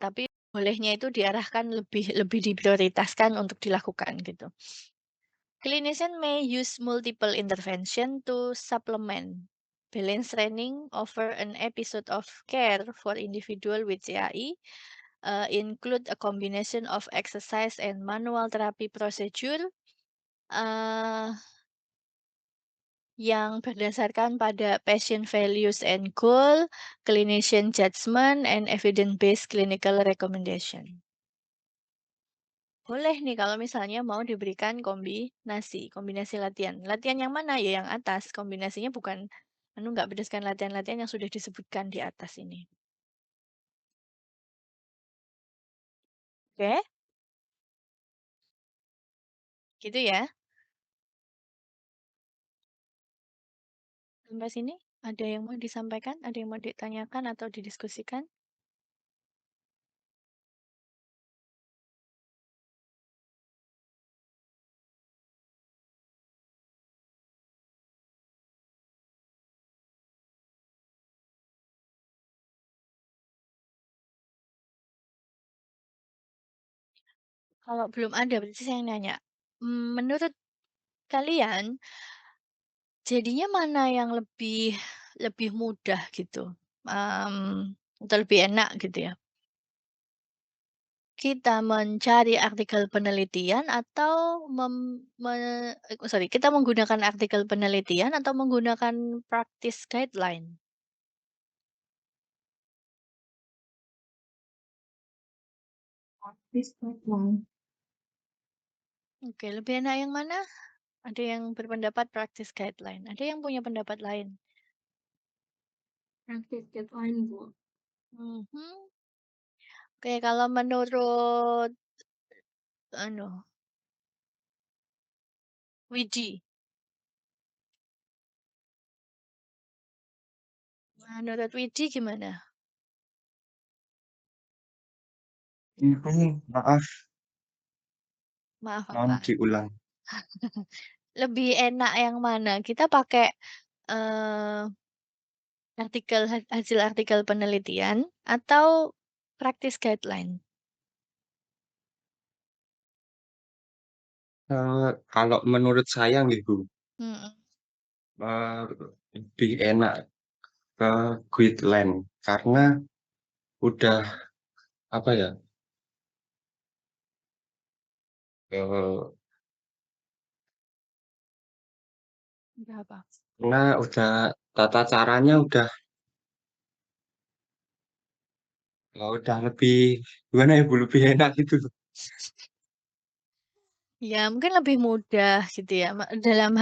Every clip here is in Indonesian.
tapi bolehnya itu diarahkan lebih lebih diprioritaskan untuk dilakukan gitu. Clinician may use multiple intervention to supplement balance training over an episode of care for individual with CAI, include a combination of exercise and manual therapy procedure, eee, yang berdasarkan pada patient values and goal, clinician judgment, and evidence-based clinical recommendation. Boleh nih kalau misalnya mau diberikan kombinasi latihan. Latihan yang mana? Ya yang atas, kombinasinya bukan nggak berdasarkan latihan-latihan yang sudah disebutkan di atas ini. Oke, gitu ya. Sampai sini ada yang mau disampaikan, ada yang mau ditanyakan atau didiskusikan? Kalau belum ada berarti saya yang nanya. Menurut kalian jadinya mana yang lebih lebih mudah gitu, atau lebih enak gitu ya? Kita mencari artikel penelitian atau kita menggunakan artikel penelitian atau menggunakan practice guideline? Practice guideline. Oke, lebih enak yang mana? Ada yang berpendapat practice guideline, ada yang punya pendapat lain? Practice guideline, Bu. Mhm. Oke, kalau menurut anu, Wiji, menurut Wiji gimana? Maaf, Maaf mohon apa? diulang. Lebih enak yang mana? Kita pakai, eee, hasil artikel penelitian atau practice guideline? Kalau menurut saya nih, Bu, Mhm. eee, lebih enak ke guideline karena udah, apa ya, eee, Udah apa? karena udah tata caranya udah lebih gimana ya, Bu, lebih enak gitu loh. Ya mungkin lebih mudah gitu ya, dalam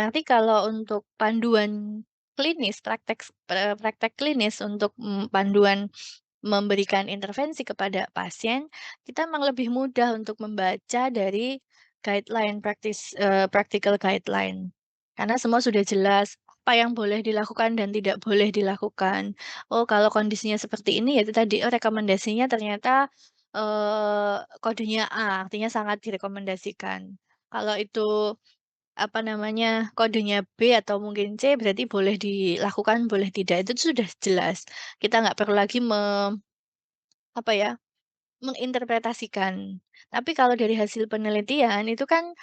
arti kalau untuk panduan klinis, praktek klinis untuk, panduan memberikan intervensi kepada pasien, kita memang lebih mudah untuk membaca dari practical guideline. Karena semua sudah jelas, apa yang boleh dilakukan dan tidak boleh dilakukan. Oh, kalau kondisinya seperti ini, ya itu tadi, oh rekomendasinya ternyata, kodenya A, artinya sangat direkomendasikan. Kalau itu, apa namanya, kodenya B atau mungkin C, berarti boleh dilakukan, boleh tidak, itu sudah jelas. Kita nggak perlu lagi apa ya, menginterpretasikan. Tapi kalau dari hasil penelitian itu kan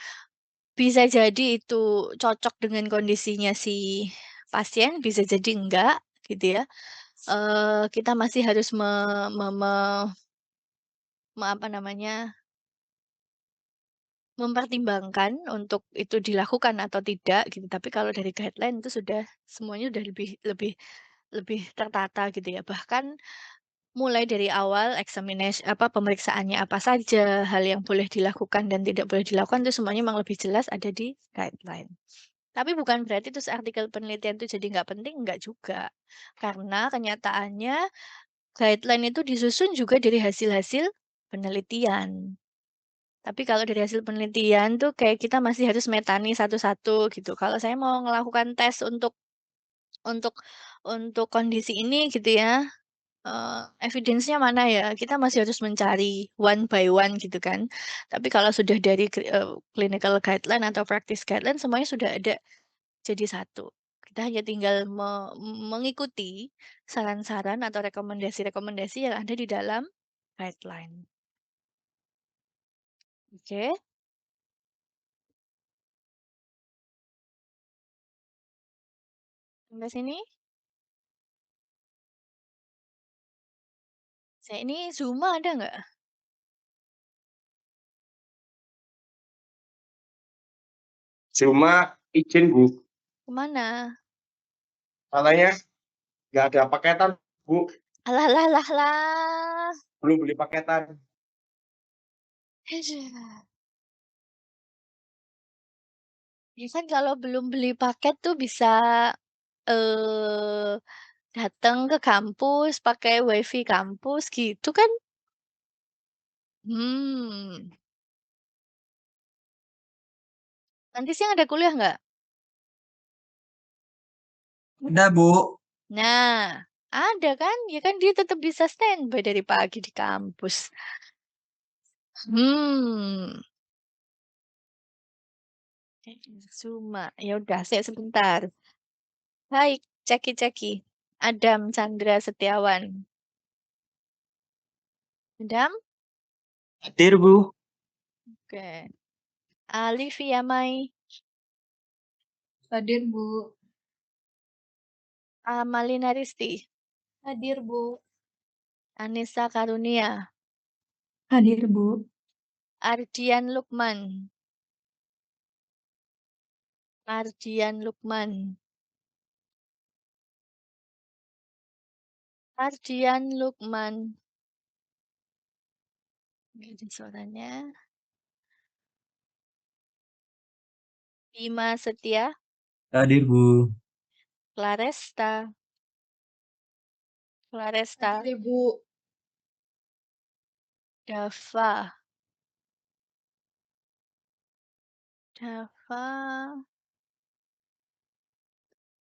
bisa jadi itu cocok dengan kondisinya si pasien, bisa jadi enggak, gitu ya. Kita masih harus me me me apa namanya, mempertimbangkan untuk itu dilakukan atau tidak gitu. Tapi kalau dari guideline itu sudah semuanya udah lebih lebih lebih tertata gitu ya. Bahkan mulai dari awal pemeriksaannya apa saja, hal yang boleh dilakukan dan tidak boleh dilakukan itu semuanya memang lebih jelas ada di guideline. Tapi bukan berarti terus artikel penelitian itu jadi nggak penting, nggak juga. Karena kenyataannya guideline itu disusun juga dari hasil-hasil penelitian. Tapi kalau dari hasil penelitian tuh kayak kita masih harus metani satu-satu gitu. Kalau saya mau melakukan tes untuk untuk kondisi ini gitu ya, evidence-nya mana ya? Kita masih harus mencari one by one gitu kan. Tapi kalau sudah dari clinical guideline atau practice guideline semuanya sudah ada jadi satu. Kita hanya tinggal mengikuti saran-saran atau rekomendasi-rekomendasi yang ada di dalam guideline. Oke. Sampai sini? Saya ini Zuma ada nggak? Cuma izin Bu, Kemana? soalnya nggak ada paketan Bu, Alah lah lah lah. belum beli paketan. Aduh. Ya kan kalau belum beli paket tuh bisa, eee, datang ke kampus, pakai WiFi kampus gitu kan. Hmm. Nanti siang ada kuliah nggak? Ada Bu. Nah, ada kan? Ya kan dia tetap bisa standby dari pagi di kampus. Hmm. Zuma, ya udah saya sebentar. Baik, ceki-ceki. Adam Chandra Setiawan. Adam? Hadir Bu. Oke. Alifia Mai. Hadir, Bu. Amalina Risti. Hadir, Bu. Anissa Karunia. Hadir, Bu. Ardian Lukman. Ardian Lukman. Ardian Lukman. Ini suaranya. Bima Setia. Hadir Bu. Claresta. Claresta. Hadir, Bu. Dava. Dava.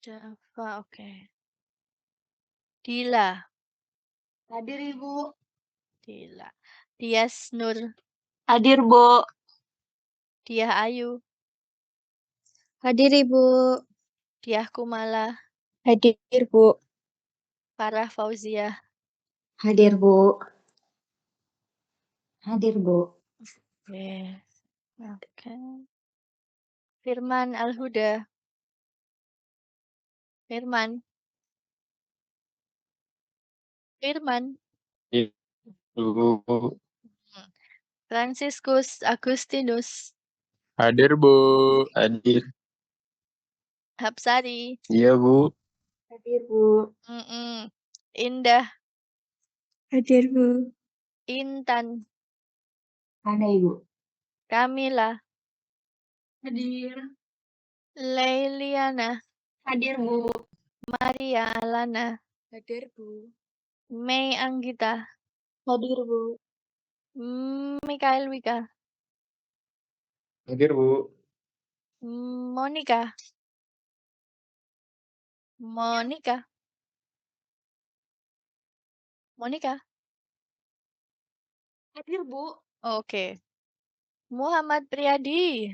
Dava, oke. Dila. Hadir, Ibu. Dila. Dias Nur. Hadir, Bu. Diah Ayu. Hadir, Ibu. Diah Kumala. Hadir, Bu. Farah Fauzia. Hadir, Bu. Hadir, Bu. Oke. Oke. Firman Alhuda. Firman. Firman. Ibu. Hmm. Franciscus Agustinus. Hadir Bu. Hadir. Hapsari. Iya Bu. Hadir, Bu. Mm-mm. Indah. Hadir, Bu. Intan. Ada, Ibu. Kamila. Hadir. Leiliana. Hadir, Bu. Maria Alana. Hadir, Bu. Mei Anggita. Hadir, Bu. Mikael Wika. Hadir Bu. Monica. Monica. Monica. Hadir, Bu. Oke. Muhammad Priyadi.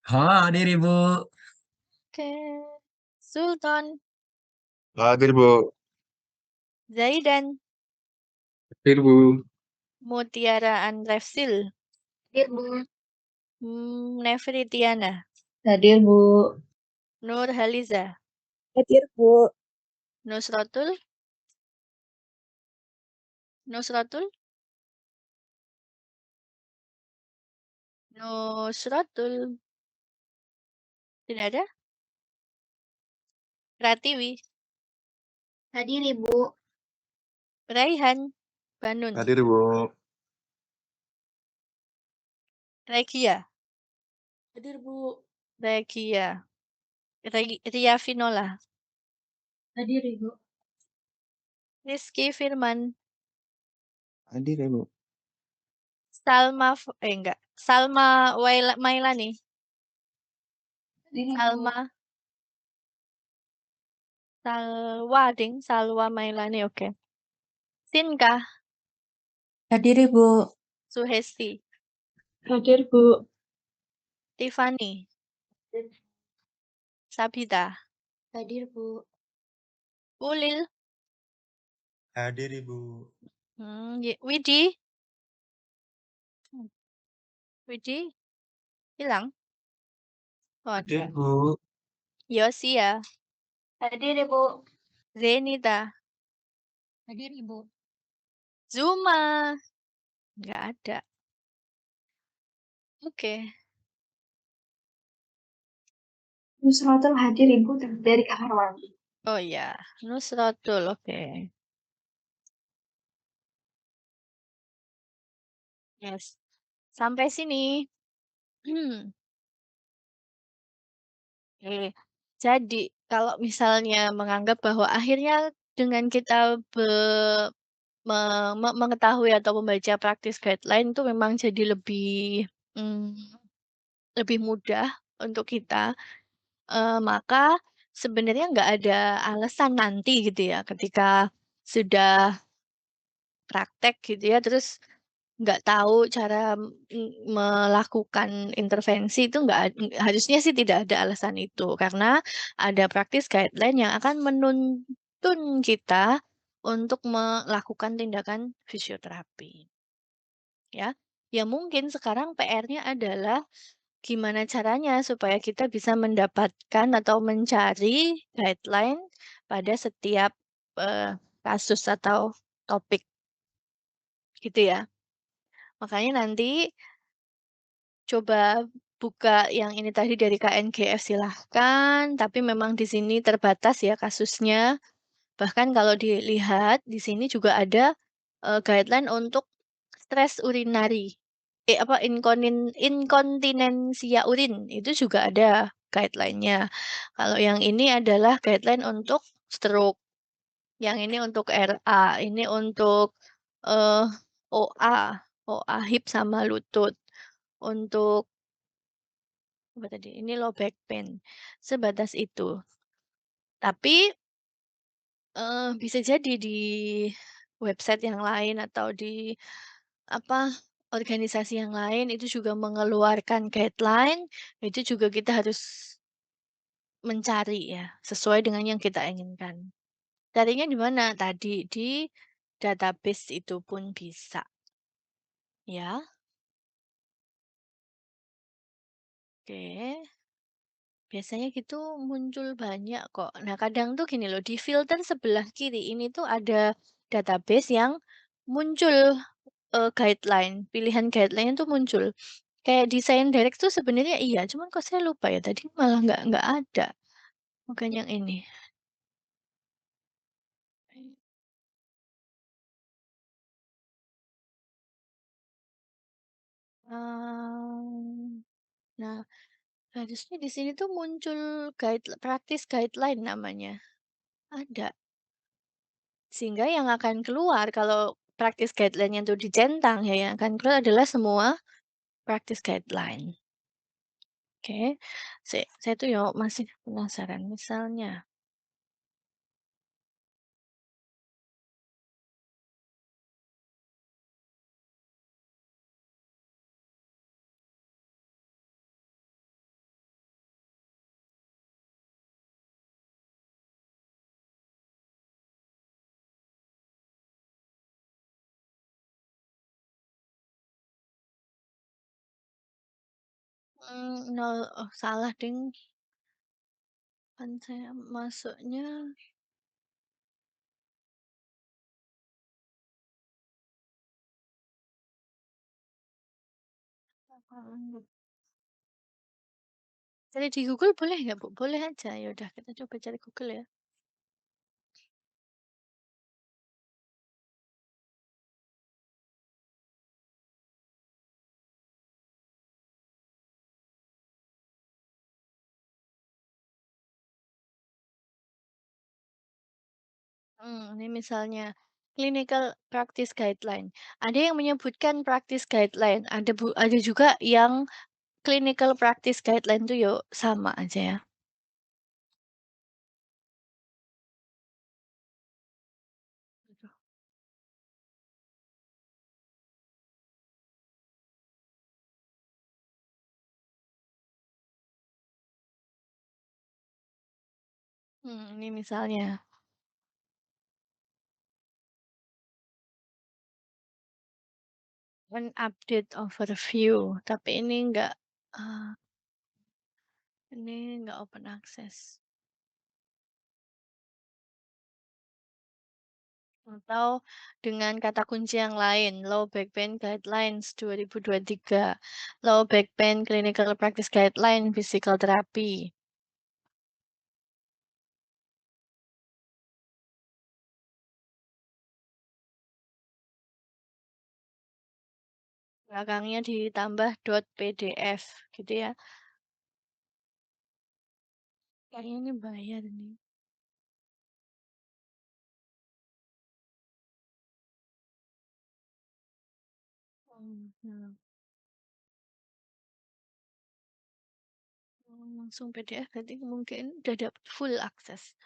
Hadir Ibu. Oke. Sultan. Hadir Bu. Zaidan. Hadir Bu. Mutiara Anrefsil. Hadir, Bu. Nevritiana. Hadir, Bu. Nur Haliza. Hadir, Bu. Nusratul. Nusratul. Nusratul. Tidak ada. Pratiwi. Hadir, Ibu. Raihan. Banun. Hadir Bu. Regia. Hadir, Bu. Regia. Ria Vinola. Hadir, Ibu. Rizky Firman. Hadir ya Bu. Salma. Enggak. Salma Mailani. Hadir, Ibu. Salma. Salwa ding. Salwa Mailani. Oke. Sinka. Hadir, Ibu. Suhesti. Hadir, Bu. Tiffany. Sabita. Hadir, Bu. Ulil. Hadir Ibu. Widih? Mmm, Widih hilang? Oh Hadir, ada. Bu. Yosia, Hadir, Ibu. Zenita, Hadir, Ibu. Zuma, nggak ada. Oke. Nusratul hadir, Ibu, dari kamar mandi. Oh ya, Nusratul, oke. Yes. Sampai sini. Oke. Jadi, kalau misalnya menganggap bahwa akhirnya dengan kita me me mengetahui atau membaca praktis guideline itu memang jadi mmm, lebih mudah untuk kita, maka sebenarnya nggak ada alasan nanti gitu ya ketika sudah praktek gitu ya, terus nggak tahu cara, melakukan intervensi itu harusnya sih tidak ada alasan itu, karena ada praktis guideline yang akan menuntun kita untuk melakukan tindakan fisioterapi, ya. Ya mungkin sekarang PR-nya adalah gimana caranya supaya kita bisa mendapatkan atau mencari guideline pada setiap, kasus atau topik, gitu ya. Makanya nanti coba buka yang ini tadi dari KNGF silahkan, tapi memang di sini terbatas ya kasusnya. Bahkan kalau dilihat di sini juga ada, guideline untuk stres urinari, apa, inkontinensia urin, itu juga ada guideline-nya. Kalau yang ini adalah guideline untuk stroke, yang ini untuk RA, ini untuk, eee, OA hip sama lutut, untuk apa tadi, ini low back pain, sebatas itu. Tapi, bisa jadi di website yang lain atau di apa, organisasi yang lain itu juga mengeluarkan guideline, itu juga kita harus mencari ya, sesuai dengan yang kita inginkan. Carinya di mana? Tadi di database itu pun bisa, ya. Oke. Biasanya gitu muncul banyak kok. Nah, kadang tuh gini loh, di filter sebelah kiri ini tuh ada database yang muncul, guideline, pilihan guideline itu muncul. Kayak desain direct tuh sebenarnya iya, cuman kok saya lupa ya tadi malah nggak ada. Bukan yang ini. Mmm, nah, harusnya di sini tuh muncul praktis guideline namanya, ada. Sehingga yang akan keluar kalau practice guideline-nya itu dicentang ya, yang akan keluar adalah semua practice guideline. Oke, saya tuh ya masih penasaran, misalnya, nol oh salah ding, kan saya masuknya cari di Google boleh nggak, Bu? Boleh aja, ya udah kita coba cari Google ya. Ini misalnya clinical practice guideline. Ada yang menyebutkan practice guideline, ada juga yang clinical practice guideline tuh yo sama aja ya. Ini misalnya. An update overview, tapi eee, ini nggak open access. Atau dengan kata kunci yang lain, Low Back Pain Guidelines 2023, Low Back Pain Clinical Practice Guideline Physical Therapy. Belakangnya ditambah .pdf gitu ya. Kayaknya ini bayar nih. Nah, langsung PDF berarti mungkin udah dapat full akses.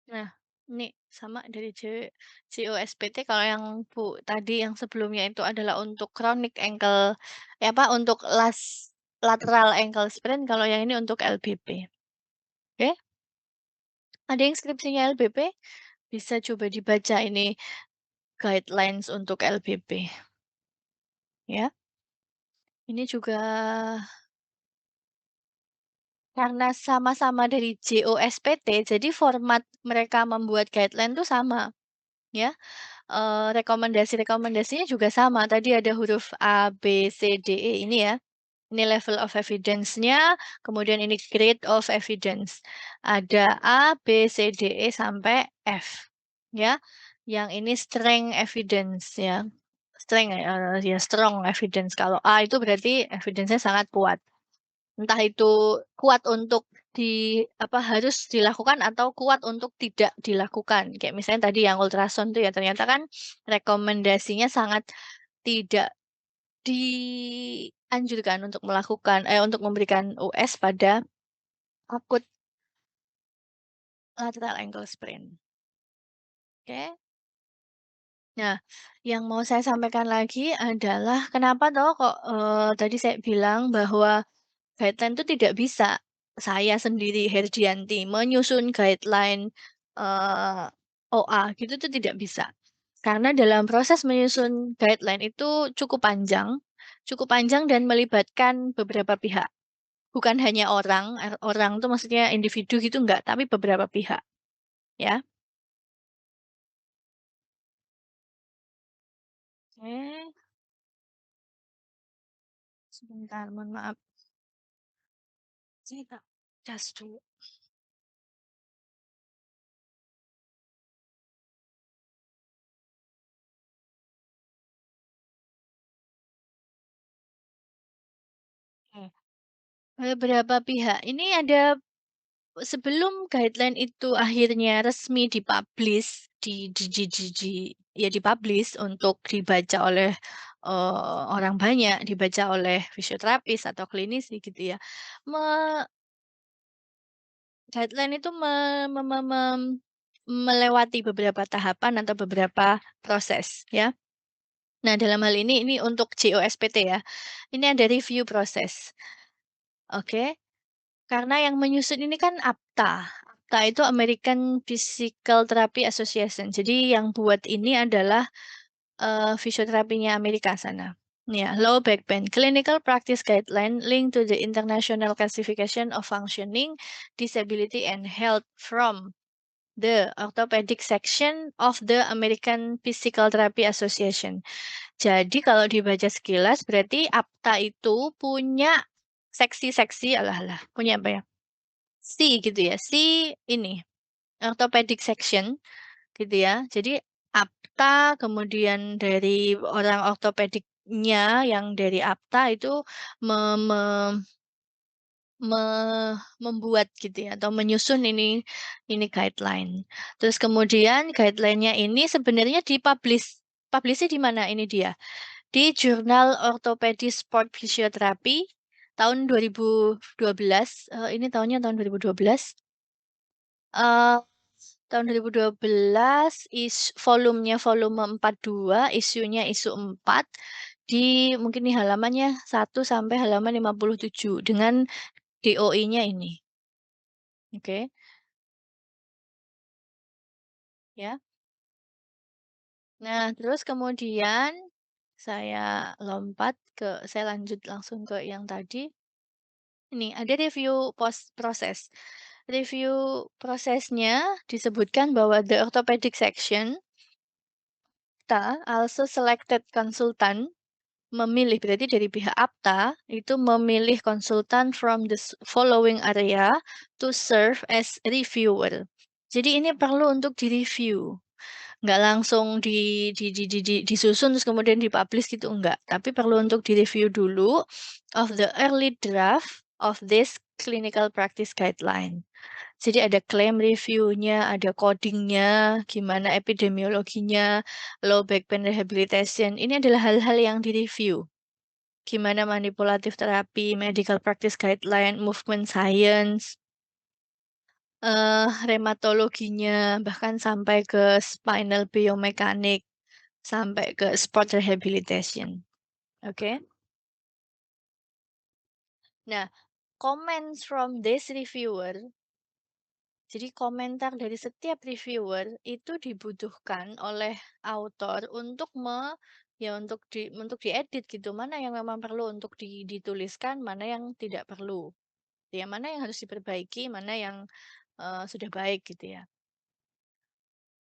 Nah, ini sama dari COSPT kalau yang tadi yang sebelumnya itu adalah untuk chronic ankle apa, untuk lateral ankle sprain, kalau yang ini untuk LBP. Oke? Ada yang skripsinya LBP? Bisa coba dibaca ini guidelines untuk LBP, ya. Ini juga karena sama-sama dari JOSPT, jadi format mereka membuat guideline tuh sama, ya. Rekomendasi-rekomendasinya juga sama. Tadi ada huruf A, B, C, D, E ini ya. Ini level of evidence-nya, kemudian ini grade of evidence. Ada A, B, C, D, E sampai F. Ya. Yang ini strength evidence ya. Ya strong evidence. Kalau A itu berarti evidence-nya sangat kuat. Entah itu kuat untuk harus dilakukan atau kuat untuk tidak dilakukan. Kayak misalnya tadi yang ultrasound tuh ya, ternyata kan rekomendasinya sangat tidak dianjurkan untuk memberikan US pada akut lateral ankle sprain. Oke. Nah, yang mau saya sampaikan lagi adalah kenapa toh kok, tadi saya bilang bahwa guideline itu tidak bisa saya sendiri Herdianti menyusun guideline, OA gitu tuh tidak bisa. Karena dalam proses menyusun guideline itu cukup panjang dan melibatkan beberapa pihak. Bukan hanya orang tuh maksudnya individu gitu enggak, tapi beberapa pihak, ya. Oke, sebentar mohon maaf, saya tak cas dulu. Oke. Beberapa pihak, ini ada sebelum guideline itu akhirnya resmi dipublish ya dipublish untuk dibaca oleh, orang banyak, dibaca oleh fisioterapis atau klinisi gitu ya. Me Guideline itu me me mem melewati beberapa tahapan atau beberapa proses ya. Nah dalam hal ini untuk JOSPT ya, ini ada review proses, oke. Karena yang menyusun ini kan APTA. APTA itu American Physical Therapy Association. Jadi yang buat ini adalah, fisioterapinya Amerika sana. Nih ya, Low Back Pain Clinical Practice Guideline linked to the International Classification of Functioning, Disability and Health from the Orthopedic Section of the American Physical Therapy Association. Jadi kalau dibaca sekilas berarti APTA itu punya seksi-seksi, alah, punya apa ya? Gitu ya, ini, orthopedic section gitu ya. Jadi APTA, kemudian dari orang ortopediknya yang dari APTA itu me me me membuat gitu ya atau menyusun ini guideline. Terus kemudian guideline-nya ini sebenarnya publish-nya di mana ini dia, di Jurnal Orthopedic Sport Physiotherapy tahun 2012, ini tahunnya tahun 2012. Eee, tahun 2012 volumenya volume 42, isunya isu 4, mungkin di halamannya 1 sampai halaman 57 dengan DOI-nya ini, oke, ya. Nah, terus kemudian saya lanjut langsung ke yang tadi. Ini ada review proses. Review prosesnya disebutkan bahwa the orthopedic section APTA also selected consultant memilih, berarti dari pihak APTA itu memilih konsultan from the following area to serve as reviewer. Jadi ini perlu untuk direview, nggak langsung disusun terus kemudian dipublish gitu, enggak. Tapi perlu untuk direview dulu of the early draft of this clinical practice guideline. Jadi ada claim reviewnya, ada codingnya, gimana epidemiologinya, low back pain rehabilitation. Ini adalah hal-hal yang direview. Gimana manipulatif terapi, medical practice guideline, movement science, rheumatologinya, bahkan sampai ke spinal biomekanik, sampai ke sport rehabilitation. Oke. Nah, comments from this reviewer, jadi komentar dari setiap reviewer itu dibutuhkan oleh autor untuk untuk diedit gitu. Mana yang memang perlu untuk dituliskan, mana yang tidak perlu. Ya, mana yang harus diperbaiki, mana yang sudah baik gitu ya.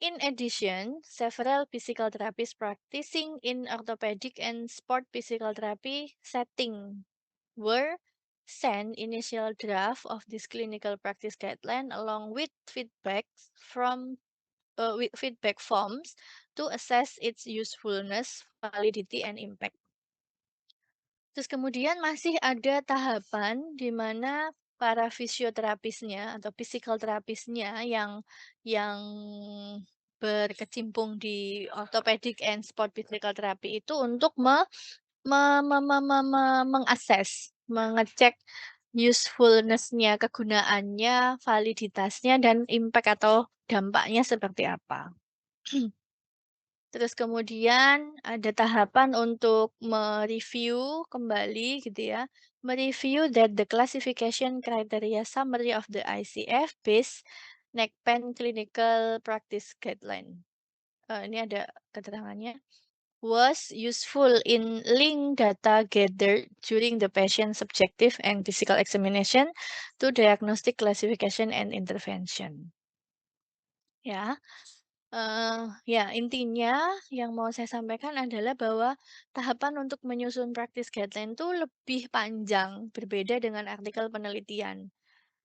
In addition, several physical therapists practicing in orthopedic and sport physical therapy setting were sent initial draft of this clinical practice guideline along with feedback forms to assess its usefulness, validity, and impact. Terus kemudian masih ada tahapan di mana para fisioterapisnya atau physical terapisnya yang berkecimpung di orthopedic and sport physical therapy itu untuk mengakses, mengecek usefulness-nya, kegunaannya, validitasnya, dan impact atau dampaknya seperti apa. Terus kemudian ada tahapan untuk mereview kembali gitu ya, mereview that the classification criteria summary of the ICF based neck pain clinical practice guideline. Ini ada keterangannya. Was useful in link data gathered during the patient subjective and physical examination to diagnostic classification and intervention. Ya. Ya, intinya yang mau saya sampaikan adalah bahwa tahapan untuk menyusun practice guideline itu lebih panjang, berbeda dengan artikel penelitian.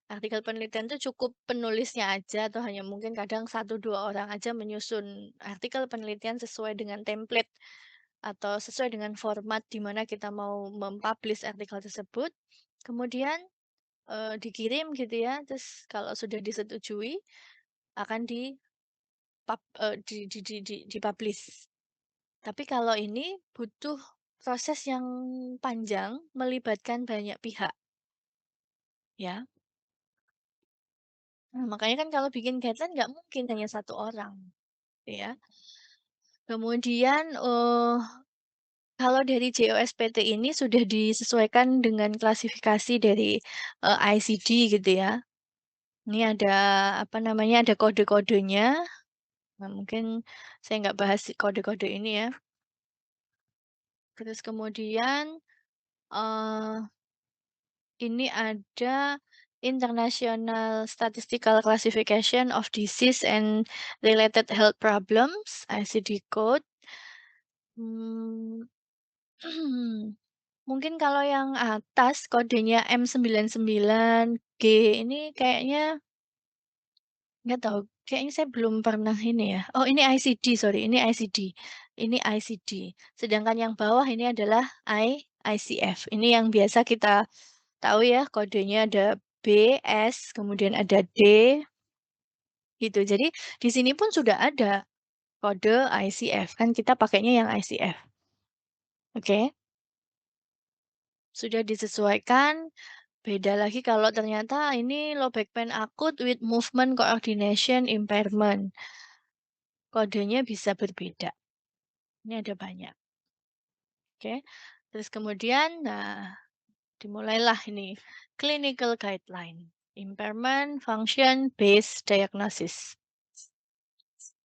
Artikel penelitian itu cukup penulisnya aja atau hanya mungkin kadang satu 2 orang aja menyusun artikel penelitian sesuai dengan template atau sesuai dengan format di mana kita mau mempublish artikel tersebut. Kemudian, dikirim gitu ya, terus kalau sudah disetujui akan di-publish. Tapi kalau ini butuh proses yang panjang, melibatkan banyak pihak, ya. Nah, makanya kan kalau bikin guideline nggak mungkin hanya satu orang, ya. Kemudian, kalau dari JOSPT ini sudah disesuaikan dengan klasifikasi dari, ICD gitu ya. Ini ada, apa namanya, ada kode-kodenya. Nah, mungkin saya nggak bahas kode-kode ini ya. Terus kemudian, eee ini ada International Statistical Classification of Disease and Related Health Problems, ICD code. Mmm, mungkin kalau yang atas kodenya M99G ini kayaknya nggak tahu, kayaknya saya belum pernah ini ya. Oh, ini ICD, sorry, ini ICD. Ini ICD. Sedangkan yang bawah ini adalah ICF. Ini yang biasa kita tahu ya, kodenya ada B, S, kemudian ada D, gitu. Jadi di sini pun sudah ada kode ICF, kan kita pakainya yang ICF. Oke, sudah disesuaikan. Beda lagi kalau ternyata ini low back pain akut with movement coordination impairment. Kodenya bisa berbeda. Ini ada banyak. Oke. Terus kemudian, nah, dimulailah ini clinical guideline, impairment function based diagnosis.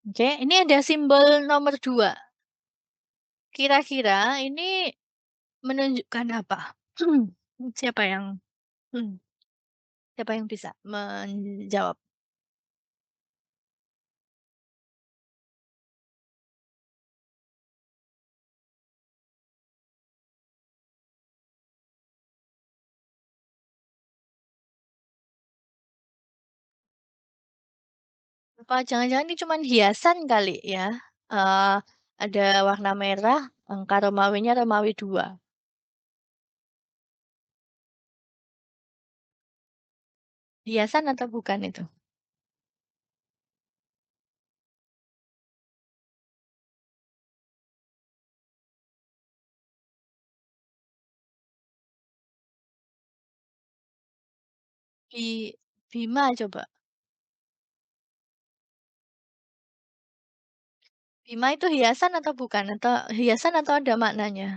Oke, ini ada simbol nomor 2. Kira-kira ini menunjukkan apa? Siapa yang hmm, siapa yang bisa menjawab? Apa jangan-jangan ini cuman hiasan kali ya? Eee, ada warna merah, angka Romawinya Romawi 2. Hiasan atau bukan itu? Bi Bima coba. Bima itu hiasan atau bukan? Atau hiasan atau ada maknanya?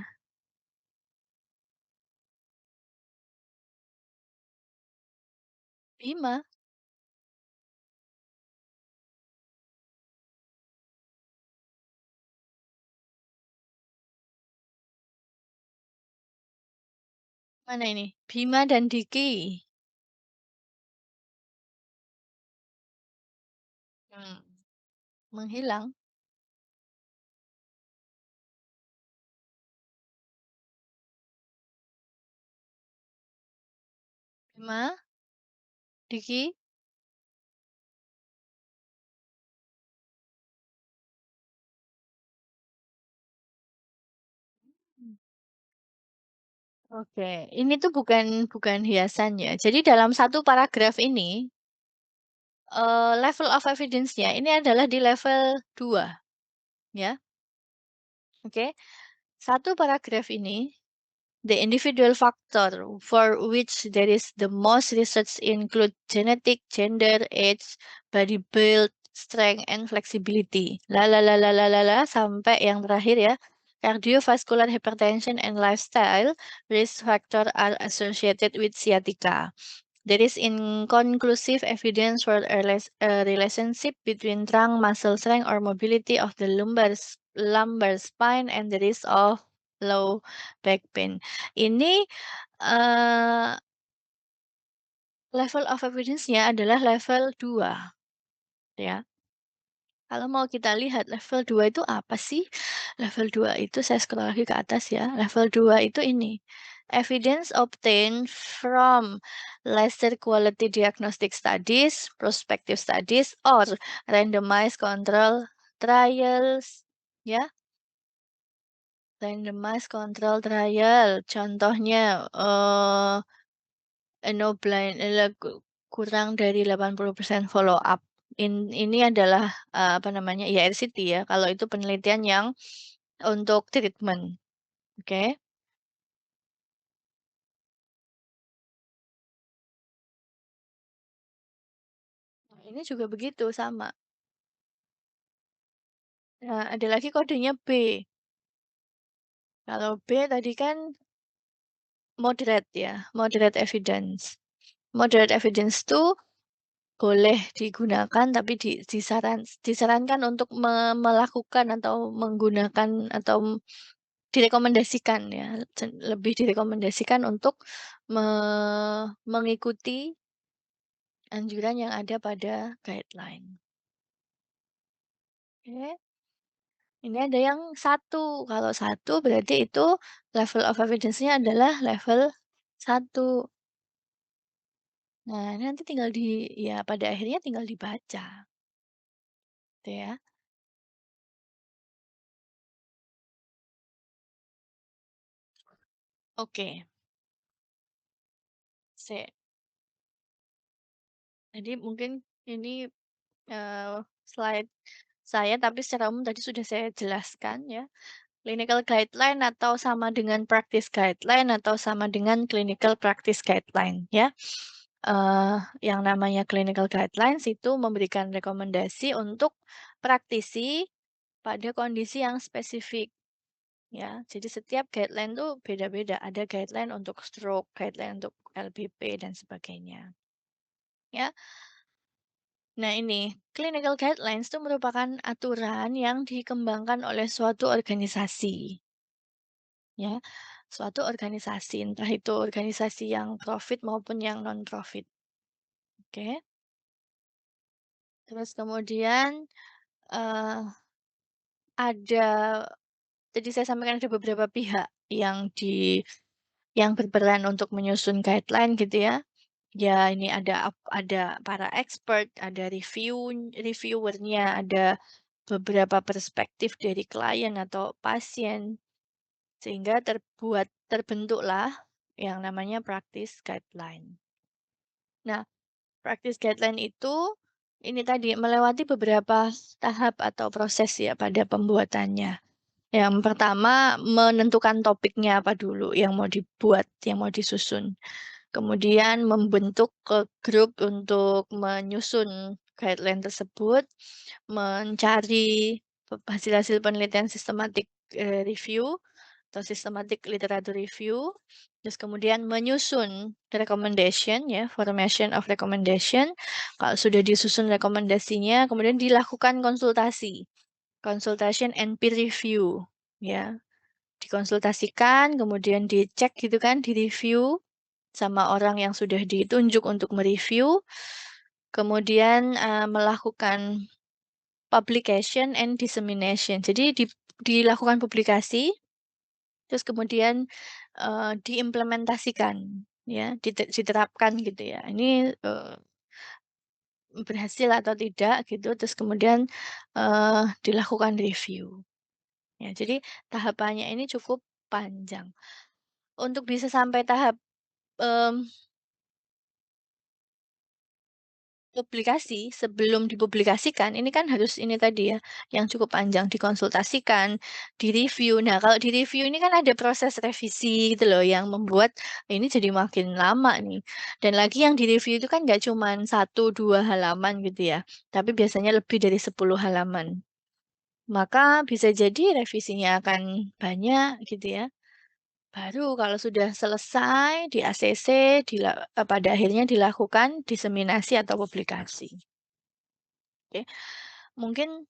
Bima? Mana ini? Bima dan Diki. Hmm. Menghilang? Bima? Diki? Mmm. Oke, ini tuh bukan hiasan ya. Jadi dalam satu paragraf ini, level of evidence-nya ini adalah di level 2 ya, oke. Satu paragraf ini, the individual factor for which there is the most research include genetic, gender, age, body build, strength, and flexibility. Sampai yang terakhir ya. Cardiovascular hypertension and lifestyle risk factor are associated with sciatica. There is inconclusive evidence for a relationship between trunk muscle strength or mobility of the lumbar spine and the risk of low back pain. Ini eh, level of evidence-nya adalah level 2 ya. Kalau mau kita lihat level 2 itu apa sih? Level 2 itu saya scroll lagi ke atas ya. Level 2 itu ini. Evidence obtained from lesser quality diagnostic studies, prospective studies, or randomized control trials. Ya, randomized control trial. Contohnya, no blind, kurang dari 80% follow up. Ini adalah, apa namanya, ya RCT ya, kalau itu penelitian yang untuk treatment, oke. Nah, ini juga begitu, sama. Nah, ada lagi kodenya B. Kalau B tadi kan moderate ya, moderate evidence. Moderate evidence tuh boleh digunakan tapi disarankan untuk melakukan atau menggunakan atau direkomendasikan ya, lebih direkomendasikan untuk me mengikuti anjuran yang ada pada guideline. Oke, ini ada yang satu. Kalau satu berarti itu level of evidence-nya adalah level 1. Nah, ini nanti tinggal ya pada akhirnya tinggal dibaca, gitu ya. Oke, sip. Jadi mungkin ini, slide saya, tapi secara umum tadi sudah saya jelaskan ya. Clinical guideline atau sama dengan practice guideline atau sama dengan clinical practice guideline ya. Yang namanya clinical guidelines itu memberikan rekomendasi untuk praktisi pada kondisi yang spesifik ya. Jadi setiap guideline tuh beda-beda. Ada guideline untuk stroke, guideline untuk LBP dan sebagainya. Ya. Nah ini, clinical guidelines itu merupakan aturan yang dikembangkan oleh suatu organisasi, ya. Suatu organisasi, entah itu organisasi yang profit maupun yang non-profit, oke. Terus kemudian, eee, ada tadi saya sampaikan ada beberapa pihak yang berperan untuk menyusun guideline gitu ya. Ya ini ada para expert, ada reviewernya, ada beberapa perspektif dari klien atau pasien, sehingga terbentuklah yang namanya practice guideline. Nah, practice guideline itu ini tadi melewati beberapa tahap atau proses ya pada pembuatannya. Yang pertama menentukan topiknya apa dulu yang mau dibuat, yang mau disusun. Kemudian membentuk grup untuk menyusun guideline tersebut, mencari hasil-hasil penelitian sistematik, review atau systematic literature review, terus kemudian menyusun recommendation ya, formation of recommendation. Kalau sudah disusun rekomendasinya, kemudian dilakukan konsultasi, consultation and peer review ya. Dikonsultasikan, kemudian dicek gitu kan, direview sama orang yang sudah ditunjuk untuk mereview, kemudian, melakukan publication and dissemination. Jadi dilakukan publikasi, terus kemudian, diimplementasikan ya, diterapkan gitu ya. Ini, berhasil atau tidak gitu, terus kemudian, dilakukan review. Ya, jadi tahapannya ini cukup panjang. Untuk bisa sampai tahap, mmm publikasi, sebelum dipublikasikan, ini kan harus ini tadi ya, yang cukup panjang, dikonsultasikan, direview. Nah, kalau direview ini kan ada proses revisi gitu loh, yang membuat ini jadi makin lama nih. Dan lagi yang direview itu kan nggak cuman 1, 2 halaman gitu ya, tapi biasanya lebih dari 10 halaman. Maka bisa jadi revisinya akan banyak gitu ya. Baru kalau sudah selesai di ACC, pada akhirnya dilakukan diseminasi atau publikasi. Oke, mungkin,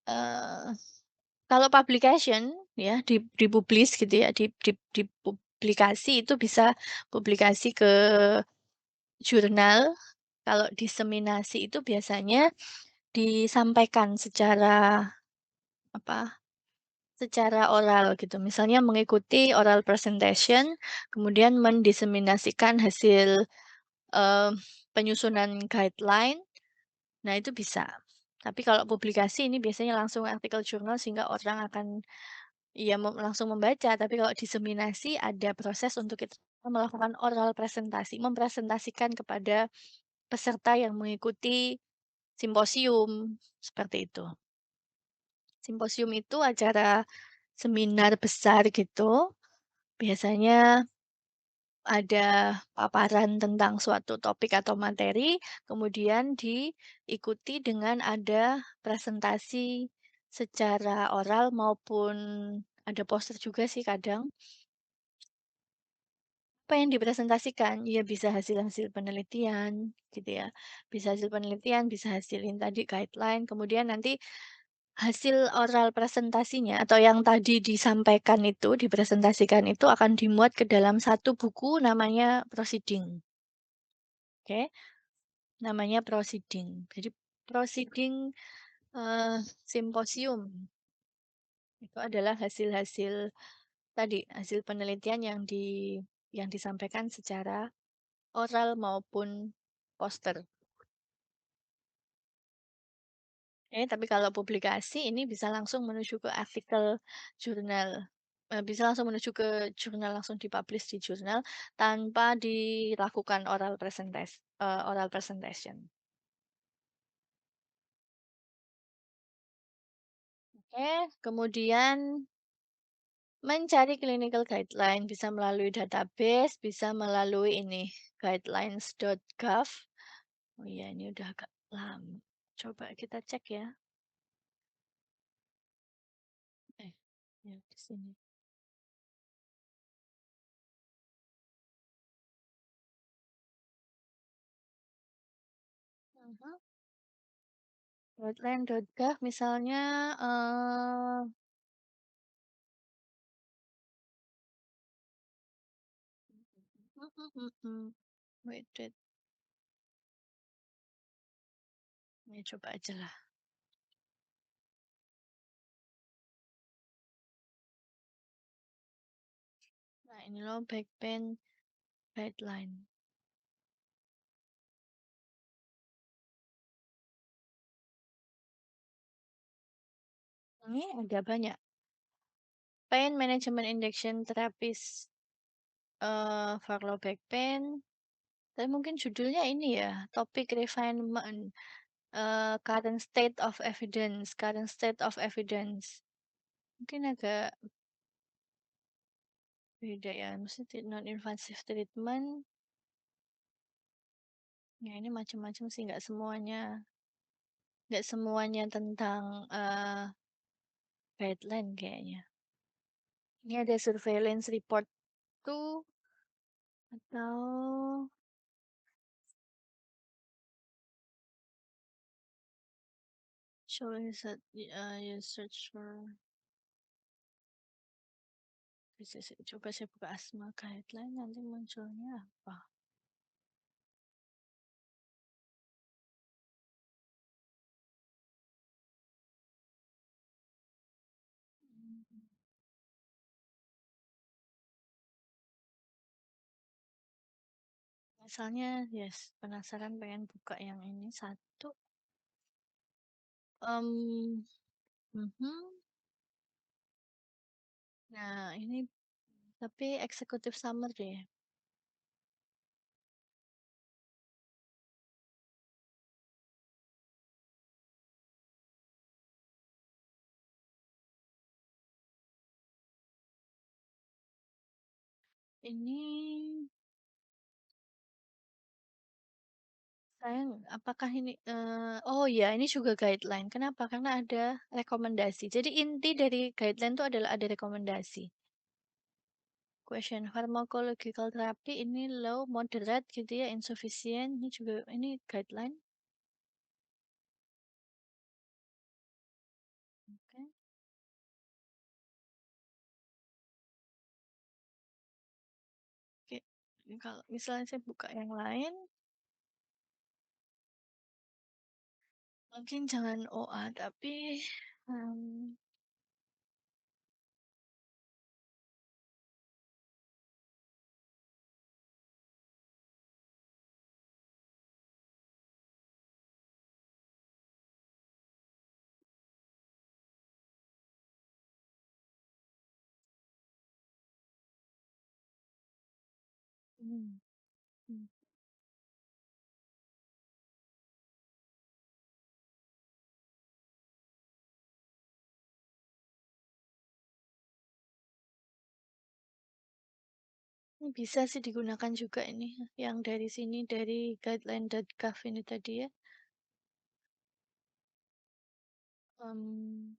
eee, kalau publication ya dipublish gitu ya, dipublikasi itu bisa publikasi ke jurnal, kalau diseminasi itu biasanya disampaikan secara apa, secara oral gitu. Misalnya mengikuti oral presentation, kemudian mendiseminasikan hasil, eee, penyusunan guideline. Nah, itu bisa. Tapi kalau publikasi ini biasanya langsung artikel jurnal sehingga orang akan ya langsung membaca, tapi kalau diseminasi ada proses untuk kita melakukan oral presentasi, mempresentasikan kepada peserta yang mengikuti simposium, seperti itu. Simposium itu acara seminar besar gitu, biasanya ada paparan tentang suatu topik atau materi, kemudian diikuti dengan ada presentasi secara oral maupun ada poster juga sih kadang. Apa yang dipresentasikan? Ya bisa hasil-hasil penelitian gitu ya. Bisa hasil penelitian, bisa hasil yang tadi guideline, kemudian nanti hasil oral presentasinya atau yang tadi disampaikan itu, dipresentasikan itu akan dimuat ke dalam satu buku namanya proceeding. Oke, namanya proceeding. Jadi proceeding, simposium itu adalah hasil-hasil tadi, hasil penelitian yang disampaikan secara oral maupun poster. Tapi kalau publikasi ini bisa langsung menuju ke artikel jurnal, bisa langsung menuju ke jurnal, langsung di-publish di jurnal tanpa dilakukan oral presentation. Oke, kemudian mencari clinical guideline bisa melalui database, bisa melalui ini, guidelines.gov. Oh iya, ini udah agak lama. Coba kita cek ya. Eh, ya di sini. Mhm. Guideline.gov misalnya, wait wait, ini coba aja lah. Nah ini loh back pain guideline. Ini ada banyak. Pain management induction therapist, for low back pain, tapi mungkin judulnya ini ya, topic refinement, current state of evidence. Mungkin agak beda ya, maksudnya non-invasive treatment, ya ini macam-macam sih, nggak semuanya tentang, guideline kayaknya. Ini ada surveillance report tuh, atau showing that, you search for coba saya buka asma guideline, nanti munculnya apa? Hmm, misalnya, yes, penasaran pengen buka yang ini satu. Mmm, mhm. Nah, ini tapi executive summary. Ini apakah ini, oh ya ini juga guideline. Kenapa? Karena ada rekomendasi. Jadi inti dari guideline itu adalah ada rekomendasi. Question, pharmacological therapy ini low, moderate gitu ya, insufficient, ini juga ini guideline. Oke. Oke, kalau misalnya saya buka yang lain, mungkin jangan OA, tapi, mmm, mmm, mmm, ini bisa sih digunakan juga ini, yang dari sini, dari guideline.gov ini tadi ya. Mmm,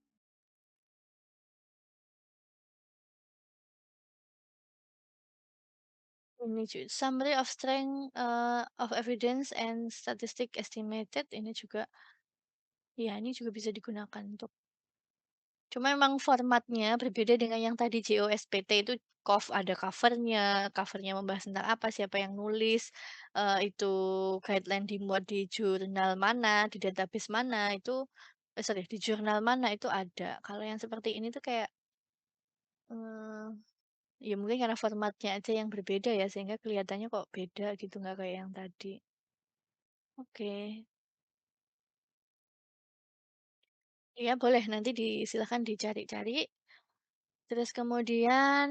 ini summary of strength, of evidence and statistic estimated, ini juga ya ini juga bisa digunakan untuk. Cuma memang formatnya berbeda dengan yang tadi JOSPT itu ada cover-nya membahas tentang apa, siapa yang nulis, itu guideline dimuat di jurnal mana, di database mana, itu sorry, di jurnal mana itu ada. Kalau yang seperti ini tuh kayak, eee, ya mungkin karena formatnya aja yang berbeda ya, sehingga kelihatannya kok beda gitu, nggak kayak yang tadi. Oke. Iya boleh, nanti silakan dicari-cari, terus kemudian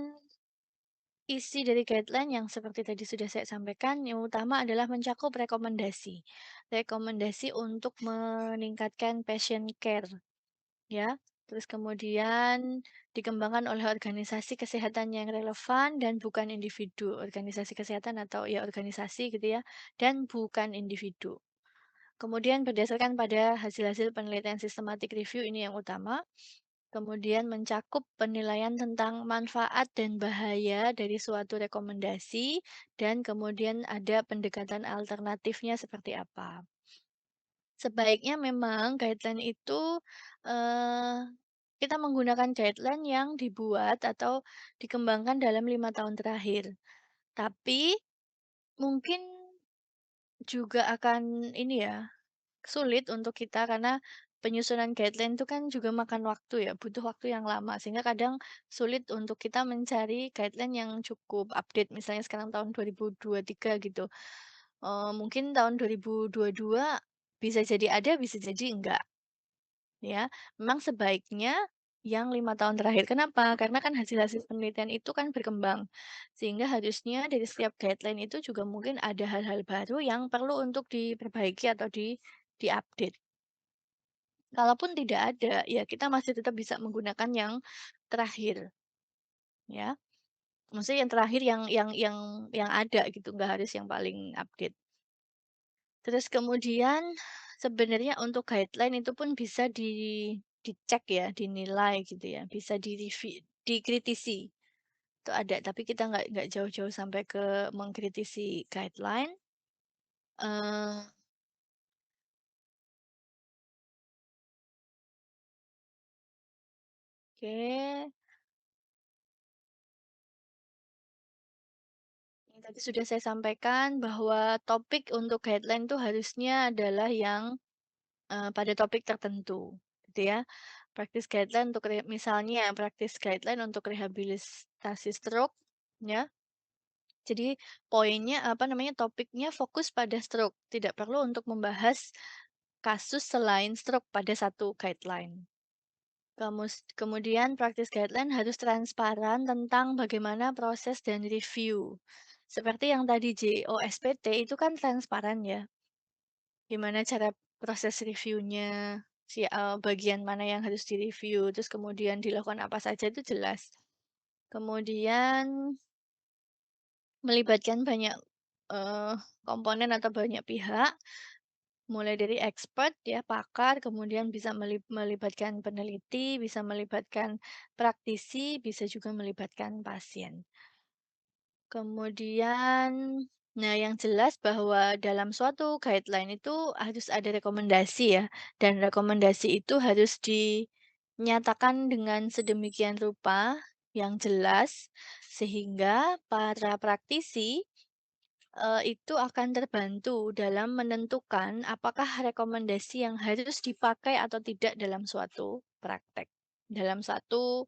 isi dari guideline yang seperti tadi sudah saya sampaikan, yang utama adalah mencakup rekomendasi. Rekomendasi untuk meningkatkan patient care, ya. Terus kemudian dikembangkan oleh organisasi kesehatan yang relevan dan bukan individu. Organisasi kesehatan atau ya organisasi gitu ya, dan bukan individu. Kemudian berdasarkan pada hasil-hasil penelitian systematic review ini yang utama. Kemudian mencakup penilaian tentang manfaat dan bahaya dari suatu rekomendasi, dan kemudian ada pendekatan alternatifnya seperti apa. Sebaiknya memang guideline itu, eee, kita menggunakan guideline yang dibuat atau dikembangkan dalam 5 tahun terakhir. Tapi mungkin juga akan ini ya, sulit untuk kita karena penyusunan guideline itu kan juga makan waktu ya, butuh waktu yang lama sehingga kadang sulit untuk kita mencari guideline yang cukup update. Misalnya sekarang tahun 2023 gitu, mungkin tahun 2022 bisa jadi ada, bisa jadi enggak. Ya, memang sebaiknya yang 5 tahun terakhir. Kenapa? Karena kan hasil-hasil penelitian itu kan berkembang, sehingga harusnya dari setiap guideline itu juga mungkin ada hal-hal baru yang perlu untuk diperbaiki atau di-update. Kalaupun tidak ada, ya kita masih tetap bisa menggunakan yang terakhir, ya. Maksudnya yang terakhir yang ada gitu, nggak harus yang paling update. Terus kemudian sebenarnya untuk guideline itu pun bisa dicek ya, dinilai gitu ya, bisa dikritisi. Itu ada, tapi kita nggak jauh-jauh sampai ke mengkritisi guideline. Eee, oke, yang tadi sudah saya sampaikan bahwa topik untuk guideline itu harusnya adalah yang, pada topik tertentu, gitu ya. Practice guideline untuk misalnya practice guideline untuk rehabilitasi stroke, ya. Jadi poinnya, apa namanya, topiknya fokus pada stroke, tidak perlu untuk membahas kasus selain stroke pada satu guideline. Kemudian practice guideline harus transparan tentang bagaimana proses dan review. Seperti yang tadi JOSPT itu kan transparan ya, gimana cara proses reviewnya, bagian mana yang harus direview, terus kemudian dilakukan apa saja itu jelas. Kemudian melibatkan banyak, eee, komponen atau banyak pihak, mulai dari expert ya, pakar, kemudian bisa melibatkan peneliti, bisa melibatkan praktisi, bisa juga melibatkan pasien. Kemudian, nah yang jelas bahwa dalam suatu guideline itu harus ada rekomendasi ya, dan rekomendasi itu harus dinyatakan dengan sedemikian rupa yang jelas, sehingga para praktisi itu akan terbantu dalam menentukan apakah rekomendasi yang harus dipakai atau tidak dalam suatu praktek, dalam satu,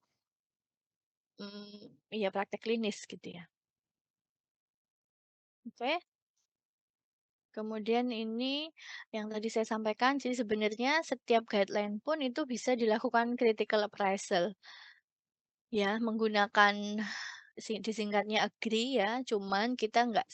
ya praktek klinis gitu ya. Oke, kemudian ini yang tadi saya sampaikan, jadi sebenarnya setiap guideline pun itu bisa dilakukan critical appraisal, ya menggunakan disingkatnya AGRI ya, cuman kita nggak